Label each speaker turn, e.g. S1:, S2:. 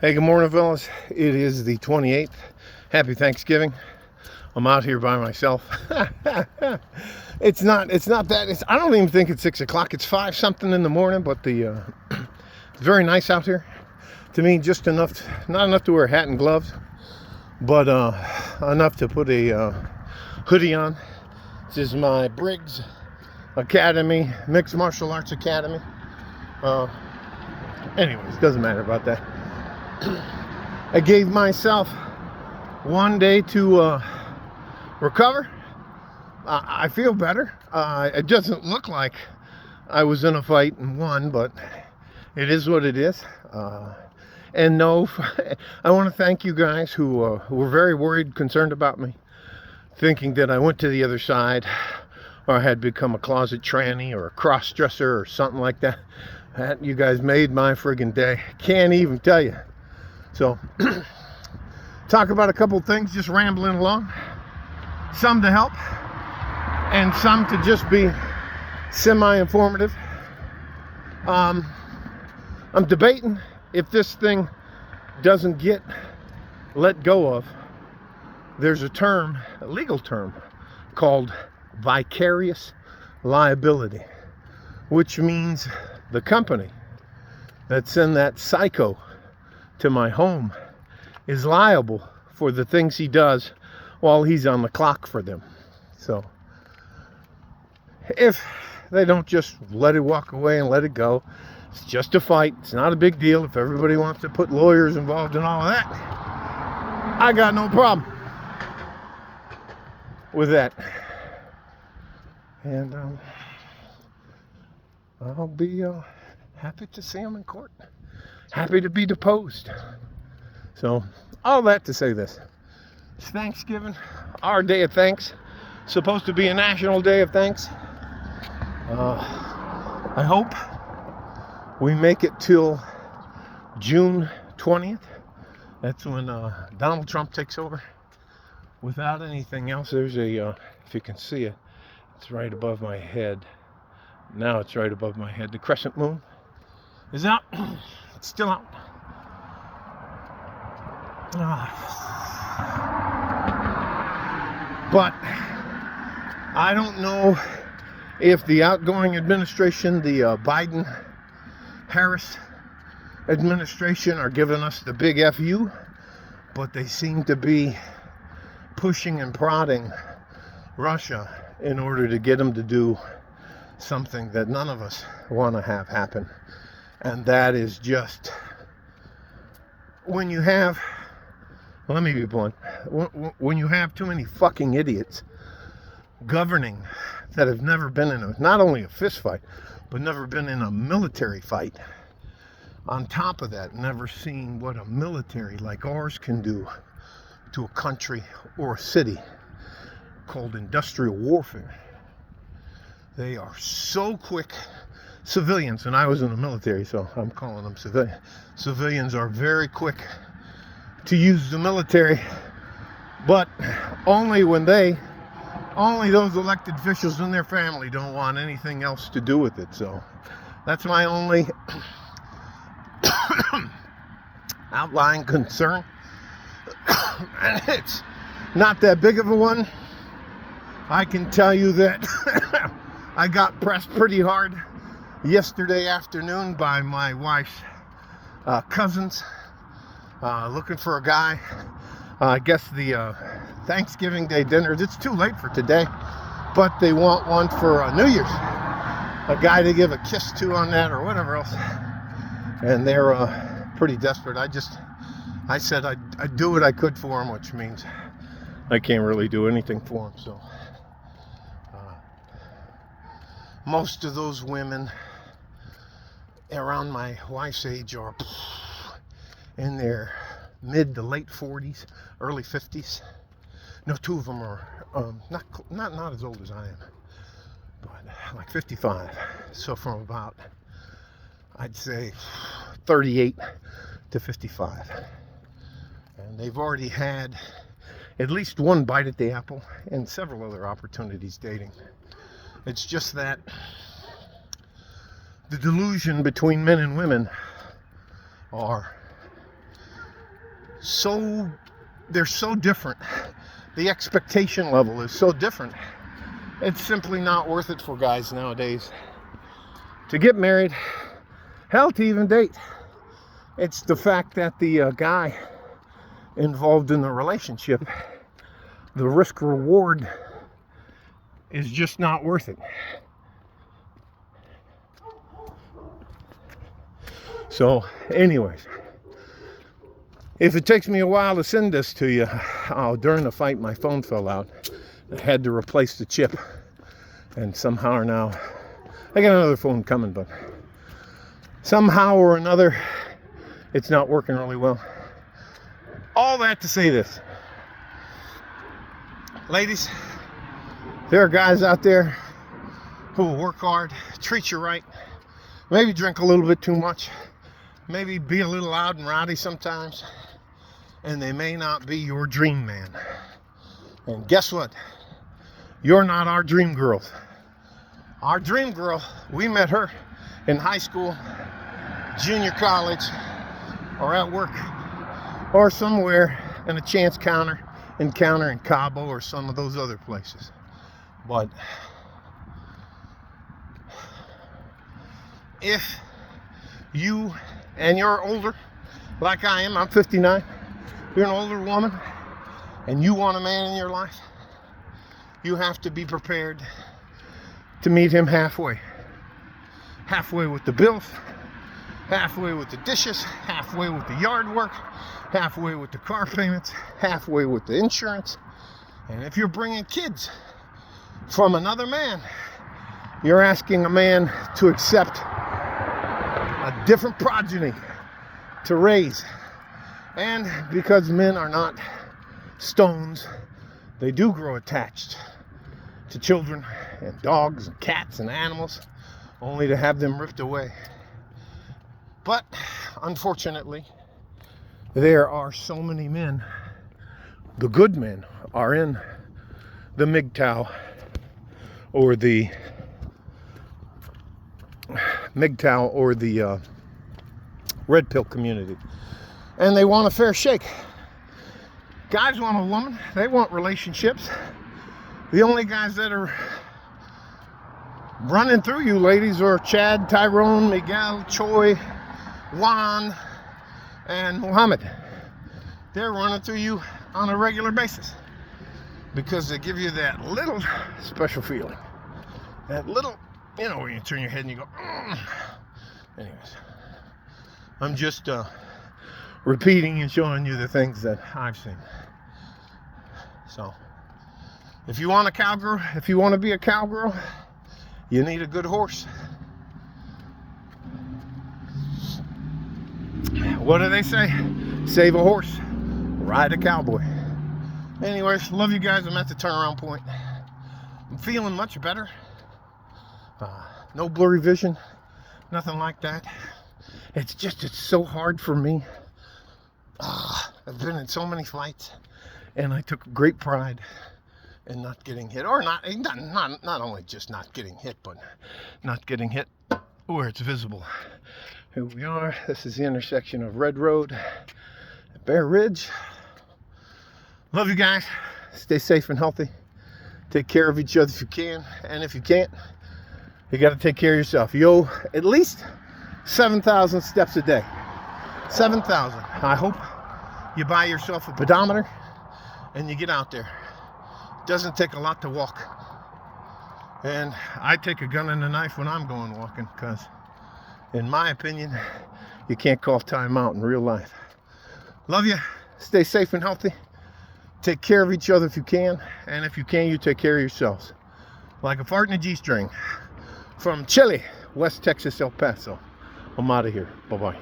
S1: Hey, good morning, fellas. It is the 28th. Happy Thanksgiving. I'm out here by myself. It's not that. I don't even think it's 6 o'clock. It's 5 something in the morning, but it's very nice out here. To me, just enough, not enough to wear a hat and gloves, but enough to put a hoodie on. This is my Briggs Academy, Mixed Martial Arts Academy. Anyways, doesn't matter about that. I gave myself one day to recover. I feel better. It doesn't look like I was in a fight and won, but it is what it is. And no, I want to thank you guys who were very worried, concerned about me, thinking that I went to the other side or I had become a closet tranny or a cross-dresser or something like that. You guys made my friggin' day. Can't even tell you. So, talk about a couple things, just rambling along. Some to help, and some to just be semi-informative. I'm debating if this thing doesn't get let go of. There's a term, a legal term, called vicarious liability, which means the company that sent that psycho to my home is liable for the things he does while he's on the clock for them. So if they don't just let it walk away and let it go, it's just a fight. It's not a big deal. If everybody wants to put lawyers involved in all of that, I got no problem with that. And I'll be happy to see him in court. Happy to be deposed. So, all that to say this. It's Thanksgiving, our day of thanks. Supposed to be a national day of thanks. I hope we make it till June 20th. That's when Donald Trump takes over. Without anything else, there's a, if you can see it, it's right above my head. Now it's right above my head. The crescent moon is out. It's still out. But I don't know if the outgoing administration, the Biden-Harris administration, are giving us the big FU, but they seem to be pushing and prodding Russia in order to get them to do something that none of us want to have happen. And that is just, when you have, let me be blunt, when you have too many fucking idiots governing that have never been in not only a fist fight, but never been in a military fight, on top of that, never seen what a military like ours can do to a country or a city, called industrial warfare. They are so quick. Civilians, and I was in the military, so I'm calling them civilians. Civilians are very quick to use the military, but only those elected officials and their family don't want anything else to do with it. So that's my only outlying concern. And it's not that big of a one. I can tell you that I got pressed pretty hard yesterday afternoon by my wife's cousins, looking for a guy. I guess the Thanksgiving Day dinner, it's too late for today, but they want one for New Year's. A guy to give a kiss to on that or whatever else. And they're pretty desperate. I said I'd do what I could for them, which means I can't really do anything for them. So most of those women around my wife's age are in their mid to late 40s, early 50s. No, 2 of them are not as old as I am, but like 55. So from about, I'd say, 38 to 55. And they've already had at least one bite at the apple and several other opportunities dating. It's just that the delusion between men and women are they're so different. The expectation level is so different. It's simply not worth it for guys nowadays to get married, hell, to even date. It's the fact that the guy involved in the relationship, the risk reward is just not worth it. So anyways, if it takes me a while to send this to you, during the fight my phone fell out. I had to replace the chip, and somehow or now, I got another phone coming, but somehow or another, it's not working really well. All that to say this. Ladies, there are guys out there who will work hard, treat you right, maybe drink a little bit too much, maybe be a little loud and rowdy sometimes, and they may not be your dream man. And guess what? You're not our dream girls. Our dream girl, we met her in high school, junior college, or at work, or somewhere in a chance encounter in Cabo or some of those other places. But if you, and you're older, like I am, I'm 59, you're an older woman, and you want a man in your life, you have to be prepared to meet him halfway. Halfway with the bills, halfway with the dishes, halfway with the yard work, halfway with the car payments, halfway with the insurance. And if you're bringing kids from another man, you're asking a man to accept a different progeny to raise. And because men are not stones, they do grow attached to children and dogs and cats and animals, only to have them ripped away. But unfortunately, there are so many men, the good men are in the MGTOW or the Red Pill community, and they want a fair shake. Guys want a woman, they want relationships. The only guys that are running through you, ladies, are Chad, Tyrone, Miguel, Choi, Juan, and Muhammad. They're running through you on a regular basis because they give you that little special feeling. That little, where you turn your head and you go, Anyways, I'm just repeating and showing you the things that I've seen. So, if you want a cowgirl, if you want to be a cowgirl, you need a good horse. What do they say? Save a horse, ride a cowboy. Anyways, love you guys. I'm at the turnaround point. I'm feeling much better. No blurry vision, nothing like that. It's so hard for me. I've been in so many fights, and I took great pride in not getting hit, or not only just not getting hit, but not getting hit where it's visible. Here we are. This is the intersection of Red Road and Bear Ridge. Love you guys. Stay safe and healthy. Take care of each other if you can, and if you can't, you got to take care of yourself. At least 7,000 steps a day. 7,000. I hope you buy yourself a pedometer and you get out there. It doesn't take a lot to walk. And I take a gun and a knife when I'm going walking, because in my opinion, you can't call time out in real life. Love you. Stay safe and healthy. Take care of each other if you can, and if you can, you take care of yourselves. Like a fart in a G-string. From Chile, West Texas, El Paso. I'm out of here. Bye-bye.